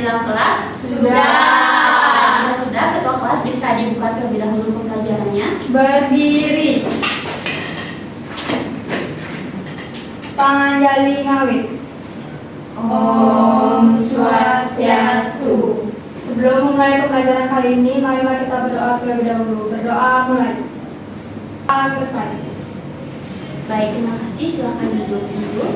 dalam kelas? Sudah. Jika sudah, ketua kelas bisa dibuka terlebih dahulu pembelajarannya. Berdiri. Panganjali ngawit. Om Swastiastu. Sebelum memulai pembelajaran kali ini, marilah kita berdoa terlebih dahulu. Berdoa mulai. Selesai. Baik, terima kasih. Silakan duduk dulu.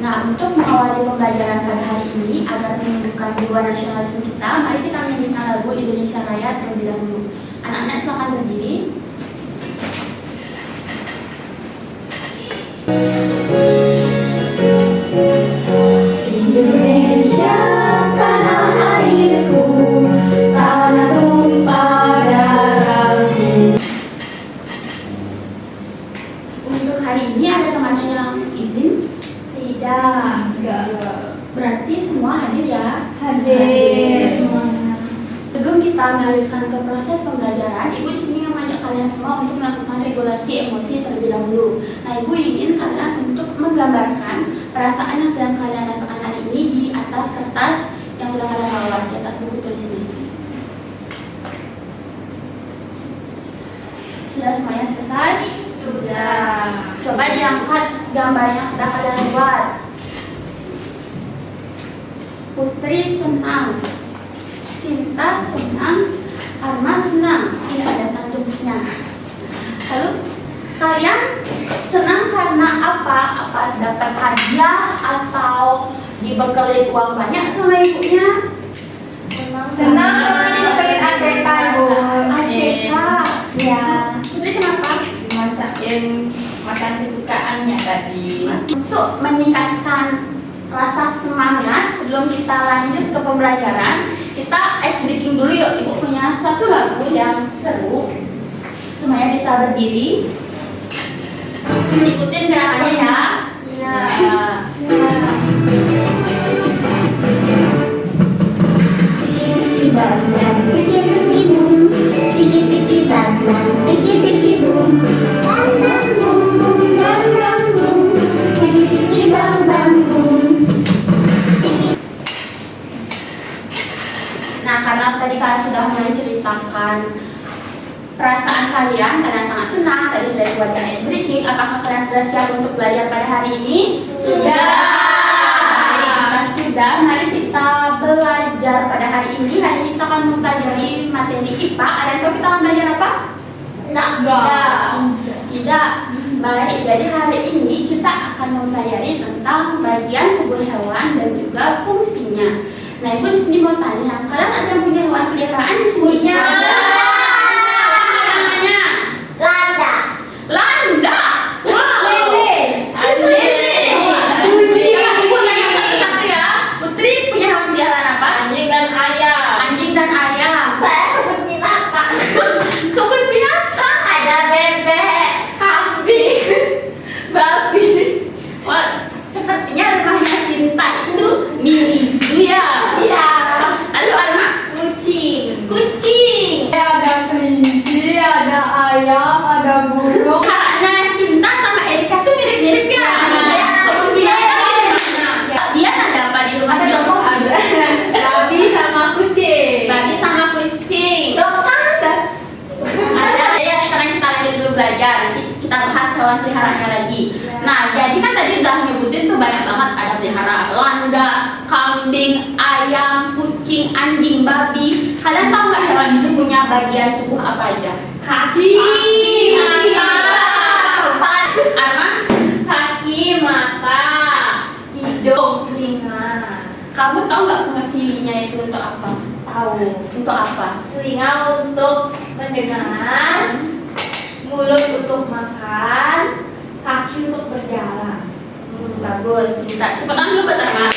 Nah, untuk mengawali pembelajaran pada hari ini agar menunjukkan jiwa nasionalisme kita, mari kita menyanyikan lagu Indonesia Raya terlebih dahulu. Anak-anak silakan berdiri. Indonesia tanah airku, tanah tumpah darahku. Untuk hari ini ada temannya yang izin? Tidak. Berarti semua hadir ya? Hadir semuanya. Sebelum kita melanjutkan ke proses pembelajaran, Ibu di sini mengajak kalian semua untuk melakukan regulasi emosi terlebih dahulu. Nah, Ibu ingin kalian untuk menggambarkan perasaan yang sedang kalian rasakan hari ini di atas kertas yang sudah kalian bawa, di atas buku tulisnya. Sudah semuanya selesai? Sudah. Coba diangkat gambar yang sudah kalian buat. Putri senang, Sinta senang, Arma senang. Ini ada tanduknya. Lalu kalian senang karena apa? Apa dapat hadiah atau dibekali uang banyak sama ibunya? Senang karena dibeliin ACK, Ibu. ACK. Ya. Putri kenapa? Dimasakin masakan kesukaannya tadi. Untuk meningkatkan rasa semangat sebelum kita lanjut ke pembelajaran, kita ice breaking dulu yuk. Ibu punya satu lagu yang seru. Semuanya bisa berdiri. Ikutin gerakannya ya. Ya. Nah, karena tadi kalian sudah menceritakan perasaan kalian karena sangat senang, tadi sudah dibuatkan ice breaking. Apakah kalian sudah siap untuk belajar pada hari ini? Sudah. Baik, sudah. Mari kita belajar pada hari ini. Hari ini kita akan mempelajari materi IPA. Ada yang tahu kita akan belajar apa? Tidak. Baik, jadi hari ini kita akan mempelajari tentang bagian tubuh hewan dan juga fungsinya. Nah, Ibu di sini mau tanya, kalian ada yang punya hewan peliharaan di sini? Punya. Namanya? Landa. Landa. Wow. Lele. Lele. Siapa Ibu tanya satu-satu ya? Putri punya hewan peliharaan apa? Anjing dan ayam. Anjing dan ayam. Saya kebun binatang. Kebun binatang. Ada bebek, Kambing. Babi. Wah, sepertinya rumahnya Sinta itu mini zoo ya. Iya. Lalu Alma? kucing. Kucing. Ada kelinci, ada ayam, ada burung. Kakaknya Sinta sama Erika tuh mirip-mirip ya. Iya. Kemudian dia ada apa di rumah? Ada dong. Ada babi sama kucing. Babi sama kucing. Dokter ada. Ada ya. Sekarang kita lanjut dulu belajar. Nanti kita bahas hewan peliharaannya lagi. Nah, jadi kan tadi udah nyebutin tuh banyak banget, ada pelihara landa, kambing, ayam, kucing, anjing, babi. Kalian tahu nggak hewan itu punya bagian tubuh apa aja? Kaki, mata, Arma? kaki, mata, hidung, telinga. Kamu tahu nggak fungsinya itu untuk apa? Tahu. Untuk apa? Telinga untuk mendengar, mulut untuk makan, kaki untuk berjalan. Bagus. Bisa cepetan dulu pertama.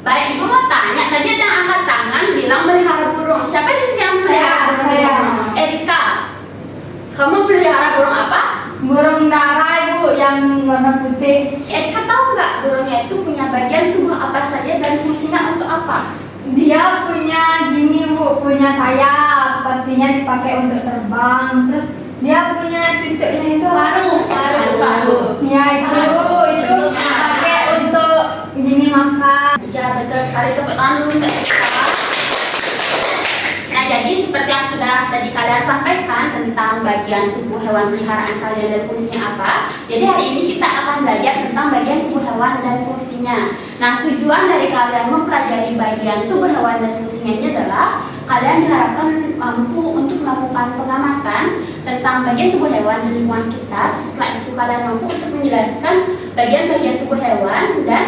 Baik, Ibu mau tanya. Tadi ada yang angkat tangan bilang melihara burung. Siapa di sini yang melihara burung? Saya. Erika. Kamu pelihara burung apa? Burung dara, Ibu, yang warna putih. Erika tahu nggak burungnya itu punya bagian tubuh apa saja dan fungsinya untuk apa? Dia punya gini, Bu, punya sayap. Pastinya dipakai untuk terbang. Terus dia punya cucuknya itu Paru. Ya itu pakai untuk gini makan. betul sekali, tepuk tangan dulu untuk kita. Nah, jadi seperti yang sudah tadi kalian sampaikan tentang bagian tubuh hewan peliharaan kalian dan fungsinya apa. Jadi hari ini kita akan belajar tentang bagian tubuh hewan dan fungsinya. Nah, tujuan dari kalian mempelajari bagian tubuh hewan dan fungsinya ini adalah kalian diharapkan mampu untuk melakukan pengamatan tentang bagian tubuh hewan di lingkungan sekitar. Setelah itu kalian mampu untuk menjelaskan bagian-bagian tubuh hewan dan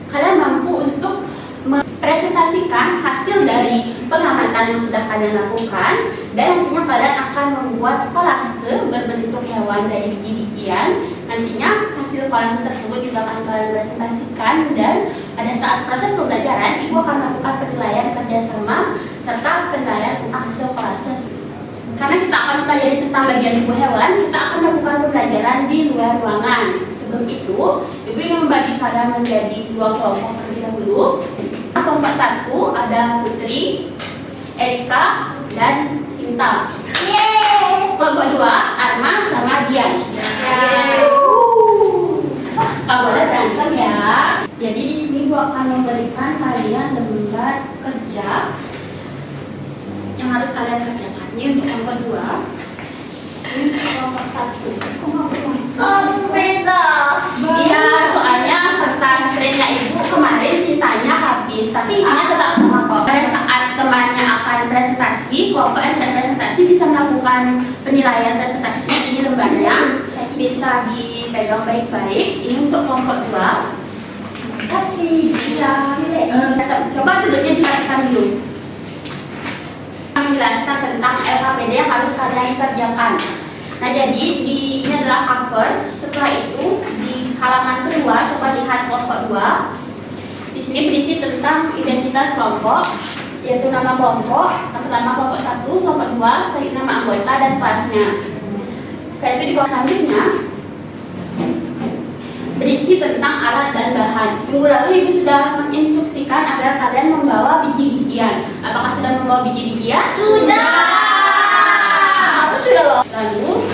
kalian mampu untuk mempresentasikan hasil dari pengamatan yang sudah kalian lakukan, dan nantinya kalian akan membuat kolase berbentuk hewan dari biji-bijian. Nantinya hasil kolase tersebut juga akan kalian presentasikan, dan pada saat proses pembelajaran ibu akan melakukan penilaian kerjasama serta penilaian tentang hasil kolase. Karena kita akan mempelajari tentang bagian tubuh hewan, kita akan melakukan pembelajaran di luar ruangan. Sebelum itu, ibu ingin membagi kalian menjadi dua kelompok terlebih dahulu. Kelompok satu ada Putri, Erika, dan Sinta. Kelompok dua Arma sama Dian. Kamu boleh berantem ya. Jadi di sini gua akan memberikan kalian lembar kerja yang harus kalian kerjakan. Ini untuk kelompok dua. Ini untuk kelompok satu. Iya, soalnya kertas trennya ibu kemarin tintanya habis, tapi isinya tetap sama kok. Pada saat temannya akan presentasi, kelompok yang tidak presentasi bisa melakukan penilaian presentasi di lembarnya, bisa dipegang baik-baik. Ini untuk kelompok dua. Kasih. Iya. Coba duduknya diperhatikan dulu. Menjelaskan tentang LKPD yang harus kalian kerjakan. Nah, jadi ini adalah cover. Setelah itu di halaman kedua coba lihat kelompok 2. Di sini berisi tentang identitas kelompok, yaitu nama kelompok, pertama kelompok 1, kelompok 2, selanjutnya nama anggota dan kelasnya. Setelah itu di bawah selanjutnya berisi tentang alat dan bahan. Minggu lalu ibu sudah menginstruksikan agar kalian membawa biji-bijian. Apakah sudah membawa biji-bijian? Sudah. Aku sudah loh. Lalu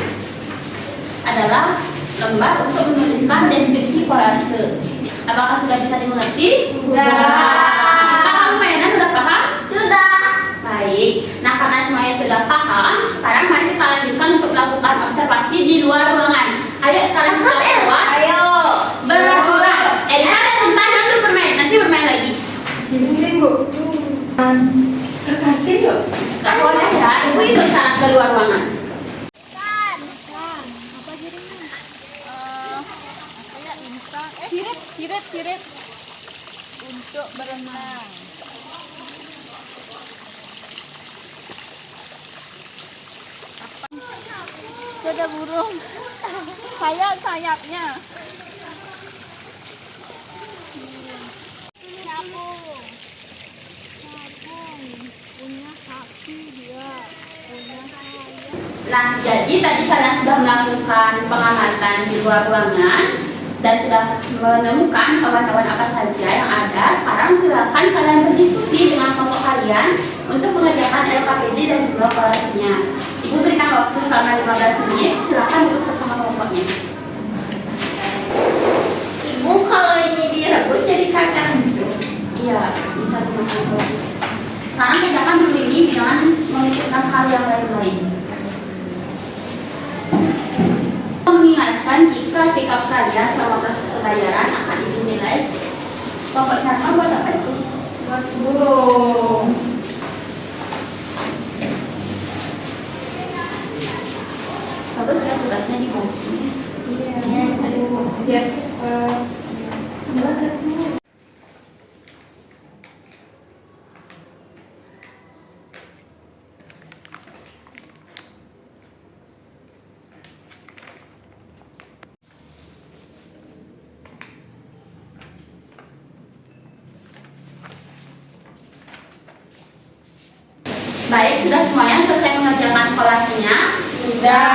adalah lembar untuk menuliskan deskripsi kolase. Apakah sudah bisa dimengerti? Sudah. Kita kamu mainan sudah paham? Sudah. Baik. Nah, karena semuanya sudah paham, sekarang mari kita lanjutkan untuk melakukan observasi di luar ruangan. Ayo sekarang kita keluar. Ayo. Berbulan. Elisa dan Sinta dulu bermain. Nanti bermain lagi. Sini Bu. Ke kantin yuk. Gak boleh ya. Ibu ikut sekarang ke luar ruangan. Sirip untuk berenang. Ada burung. Sayapnya. Capung. Punya kaki dia. Punya sayap. Nah, jadi tadi kalian sudah melakukan pengamatan di luar ruangan dan sudah menemukan hewan-hewan apa saja yang ada. Sekarang silakan kalian berdiskusi dengan kelompok kalian untuk mengerjakan LKPD dan juga kolasinya. Ibu berikan waktu selama 15 menit. Silakan duduk bersama kelompoknya. Ibu, kalau ini direbus jadi kacang gitu. Iya, bisa dimakan dulu. Sekarang kerjakan dulu ini, jangan memikirkan hal yang lain-lain. Mengingatkan jika sikap kalian selama proses pembelajaran akan dinilai. Kelompok Dharma buat apa itu? Buat burung. Bagus ya tugasnya di kunci. Iya. Biar Baik, sudah semuanya selesai mengerjakan kolasinya? Sudah.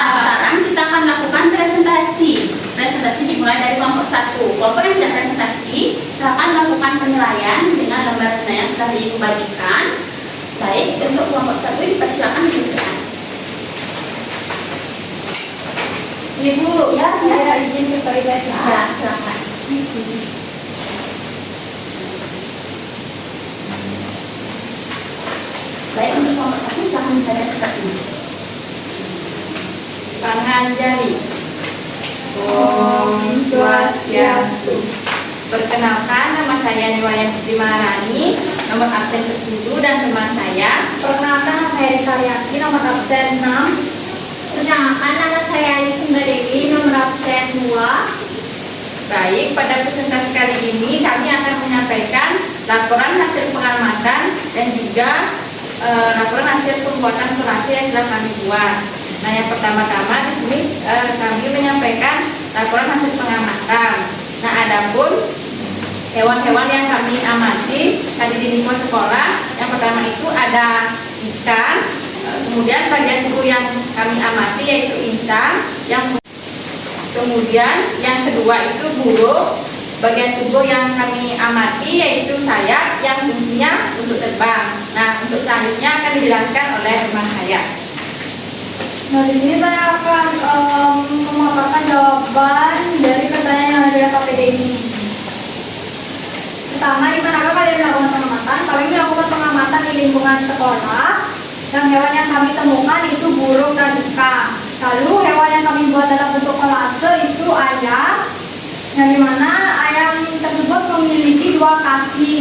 Nah, sekarang kita akan lakukan presentasi. Presentasi dimulai dari kelompok 1. Kelompok yang tidak presentasi, silakan melakukan penilaian dengan lembar penilaian yang sudah ibu bagikan. Baik, untuk kelompok 1 dipersilakan diberikan. Ibu, ya izin ke toilet ya, silakan. seperti ini. Tangan jari. Om Swastiastu. Perkenalkan, nama saya Niwaya Putri Maharani, nomor absen ke-7 dan teman saya. Perkenalkan, nama saya Rika Riaki, nomor absen 6. Perkenalkan, nama saya Ayu Sumbadewi, nomor absen 2. Baik, pada presentasi kali ini kami akan menyampaikan laporan hasil pengamatan dan juga laporan hasil pembuatan sonasi yang telah kami buat. Nah, yang pertama-tama di sini kami menyampaikan laporan hasil pengamatan. Nah, adapun hewan-hewan yang kami amati tadi di lingkungan sekolah, yang pertama itu ada ikan, kemudian bagian tubuh yang kami amati yaitu insang, kemudian yang kedua itu burung, bagian tubuh yang kami amati yaitu sayap yang fungsinya untuk terbang. Nah, untuk selanjutnya akan dijelaskan oleh teman saya. Nah, di sini saya akan memaparkan jawaban dari pertanyaan yang ada di KPD ini. Pertama, di manakah kalian melakukan pengamatan? Kami melakukan pengamatan di lingkungan sekolah. Dan hewan yang kami temukan itu burung dan ikan. Lalu hewan yang kami buat dalam bentuk kolase itu ayam, yang dimana ayam tersebut memiliki 2 kaki.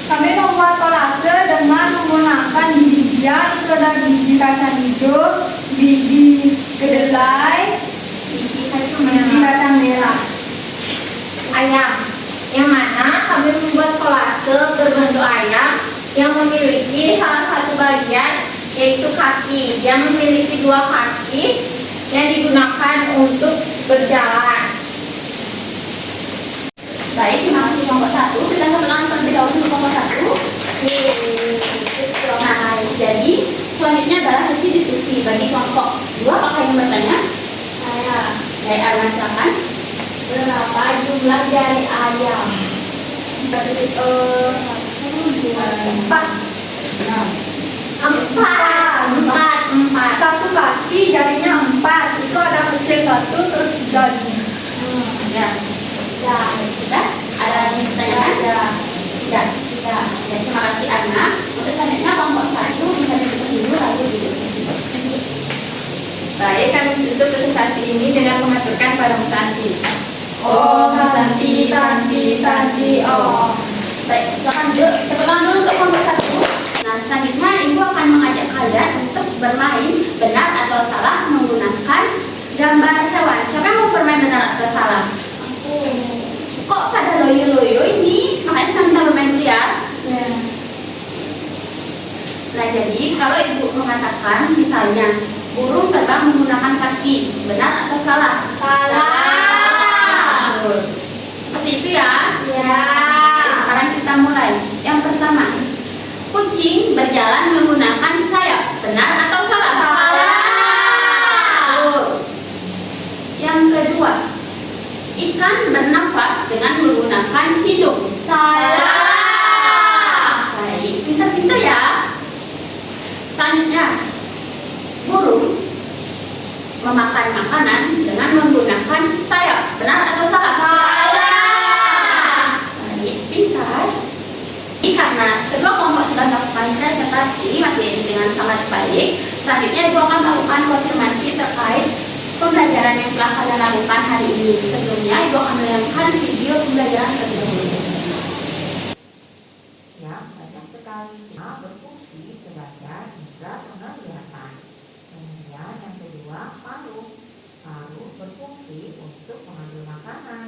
Kami membuat kolase dengan menggunakan biji-bijian, itu ada biji kacang hijau, biji kedelai, biji kacang merah. Ayam, yang mana kami membuat kolase berbentuk ayam yang memiliki salah satu bagian yaitu kaki, yang memiliki 2 kaki yang digunakan untuk berjalan. Baik, terima kasih kelompok 1. Kita ulang terlebih dahulu untuk kelompok 1. Nah, jadi selanjutnya adalah sesi diskusi bagi kelompok 2. Apakah yang bertanya? Saya, Baik, Arman silakan. berapa jumlah jari ayam? 4. Satu kaki jarinya 4. Itu ada kecil 1 terus jari. Ya. Ya, Sudah? Ada yang ditanyakan? ya. Tidak. Ya, terima kasih Arna. Untuk selanjutnya kelompok 1 bisa diskusi dulu lalu didiskusi. Baik, kami tutup presentasi ini dengan mengaturkan Padang Santi. Om Santi Santi Santi Om. Baik, silakan duduk. Tepuk tangan dulu untuk kelompok 1. Nah, selanjutnya Ibu akan mengajak kalian untuk bermain benar atau salah menggunakan gambar hewan. Siapa yang mau bermain benar atau salah? Kok pada loyo-loyo ini? Makanya sekarang kita bermain dulu ya. Ya. Nah, jadi kalau Ibu mengatakan misalnya burung terbang menggunakan kaki, benar atau salah? Salah. Betul. Seperti itu ya. Ya. Sekarang kita mulai. Yang pertama, kucing berjalan menggunakan sayap, benar atau salah? Salah. Betul. Yang kedua, ikan bernafas dengan menggunakan hidung. Salah. Baik, pintar-pintar ya. Selanjutnya, burung memakan makanan dengan menggunakan sayap, benar atau salah? Salah. Baik, pintar. Karena kedua kelompok sudah melakukan presentasi materi dengan sangat baik, selanjutnya Ibu akan melakukan konfirmasi terkait pembelajaran yang telah kalian lakukan hari ini. Sebelumnya Ibu akan menayangkan video pembelajaran terlebih dahulu. Ya, banyak sekali berfungsi sebagai indera penglihatan. Kemudian yang kedua, paru. Paru berfungsi untuk mengambil makanan.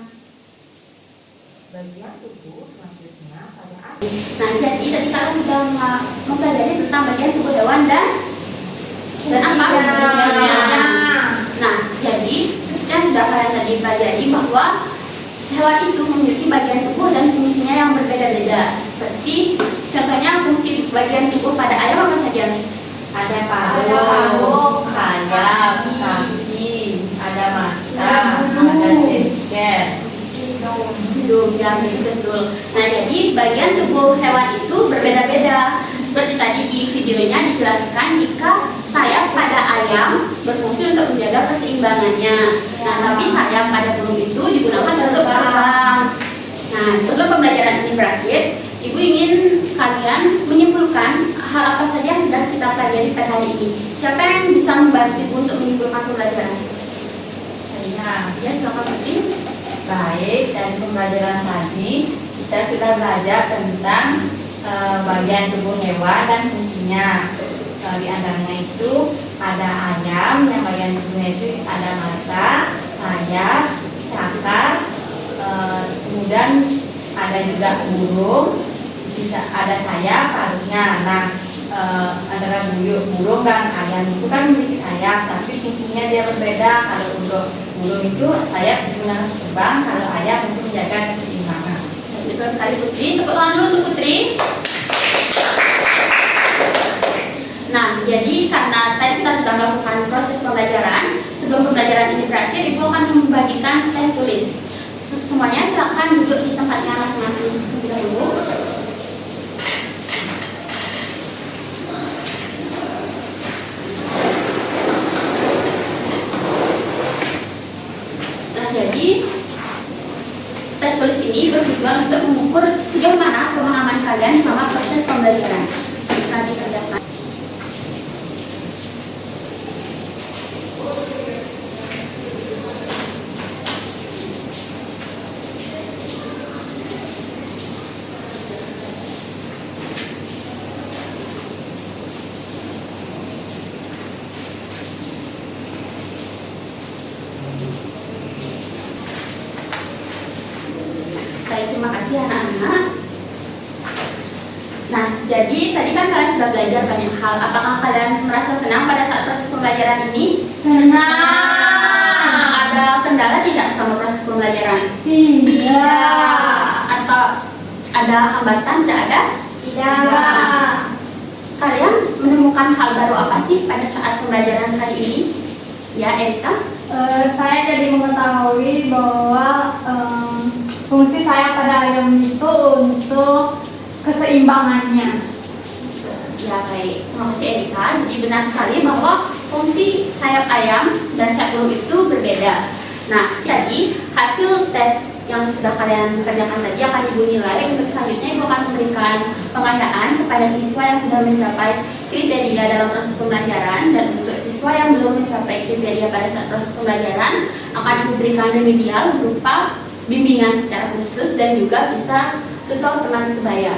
Bagian tubuh selanjutnya pada air. Nah, jadi tadi kalian sudah mempelajari tentang bagian tubuh hewan dan apa? Fungsinya. Nah, jadi yang sudah kalian tadi pelajari bahwa hewan itu memiliki bagian tubuh dan fungsinya yang berbeda-beda. Seperti contohnya fungsi bagian tubuh pada ayam apa saja? Ada Ada paru, paru, sayap, kaki, kaki, ada mata, ada bulu. ada ceker. Hidung, ya betul. Nah, jadi bagian tubuh hewan itu berbeda-beda. Seperti tadi di videonya dijelaskan jika sayap pada ayam berfungsi untuk menjaga keseimbangannya. Nah, tapi sayap pada burung itu digunakan untuk terbang. Nah, sebelum pembelajaran ini berakhir, Ibu ingin kalian menyimpulkan hal apa saja yang sudah kita pelajari pada hari ini? Siapa yang bisa membantu Ibu untuk menyimpulkan pembelajaran? Ya, silakan Putri. Baik, dari pembelajaran tadi kita sudah belajar tentang bagian tubuh hewan dan fungsinya. Di antaranya itu ada ayam, yang bagian tubuhnya itu ada mata, sayap, cakar, kemudian ada juga burung, bisa ada sayap, paruhnya. Nah, antara burung dan ayam itu kan memiliki sayap, tapi fungsinya dia berbeda. Kalau untuk burung itu sayap digunakan terbang, kalau ayam untuk menjaga keseimbangan. Betul sekali Putri. Tepuk tangan dulu untuk Putri. Nah, jadi karena tadi kita sudah melakukan proses pembelajaran, sebelum pembelajaran ini berakhir, Ibu akan membagikan tes tulis. Semuanya silakan duduk di tempatnya masing-masing terlebih dahulu. Nah, jadi tes tulis ini bertujuan untuk mengukur sejauh mana pemahaman kalian selama proses pembelajaran. Bisa dikerjakan. Baik, terima kasih anak-anak. Nah, jadi tadi kan kalian sudah belajar banyak hal. Apakah kalian merasa senang pada saat proses pembelajaran ini? Senang. Ada kendala tidak selama proses pembelajaran? Tidak. Atau ada hambatan? Tidak ada? Tidak. Kalian menemukan hal baru apa sih pada saat pembelajaran hari ini? Ya, Erika? Saya jadi mengetahui bahwa fungsi sayap pada ayam itu untuk keseimbangannya. Ya, baik. Terima kasih Erika. Jadi benar sekali bahwa fungsi sayap ayam dan sayap burung itu berbeda. Nah, jadi hasil tes yang sudah kalian kerjakan tadi akan Ibu nilai. Untuk selanjutnya Ibu akan memberikan penghargaan kepada siswa yang sudah mencapai kriteria dalam proses pembelajaran, dan untuk siswa yang belum mencapai kriteria pada saat proses pembelajaran akan diberikan remedial berupa bimbingan secara khusus dan juga bisa tutor teman sebaya.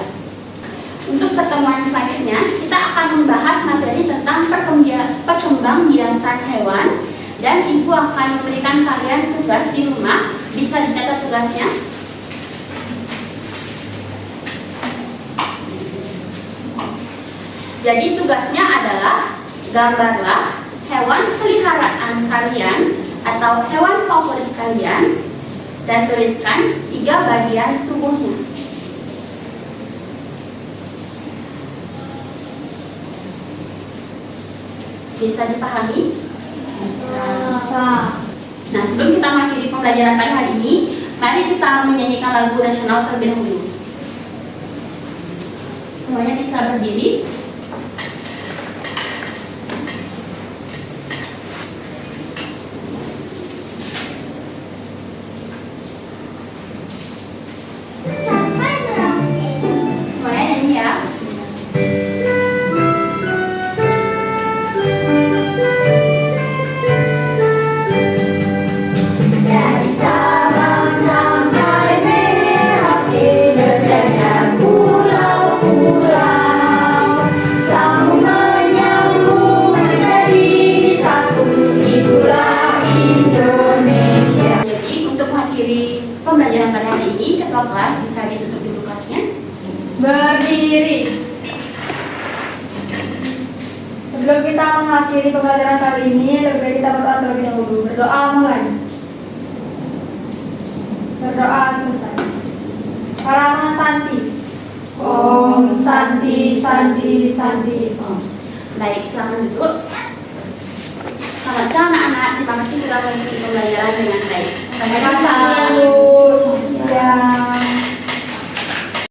Untuk pertemuan selanjutnya kita akan membahas materi tentang perkembangbiakan hewan, dan Ibu akan memberikan kalian tugas di rumah. Bisa dicatat tugasnya. Jadi tugasnya adalah gambarlah hewan peliharaan kalian atau hewan favorit kalian dan tuliskan 3 bagian tubuhnya. Bisa dipahami? Bisa. Nah, sebelum kita mengakhiri pembelajaran pada hari ini, mari kita menyanyikan lagu nasional terlebih dahulu. Semuanya bisa berdiri. Semuanya nyanyi ya. Dari Sabang sampai Merauke, berjajar pulau-pulau, sambung menyambung menjadi satu, itulah Indonesia. Jadi untuk mengakhiri pembelajaran pada hari ini, ketua kelas bisa ditutup dulu kelasnya. Berdiri. Sebelum kita mengakhiri pembelajaran kali ini, lebih baik kita berdoa terlebih dahulu. Berdoa mulai. Berdoa selesai. Parama Santi. Om Santi Santi Santi Om. Baik, silakan duduk. Selamat siang anak-anak. Terima kasih sudah mengikuti pembelajaran dengan baik. Sampai jumpa. Ya.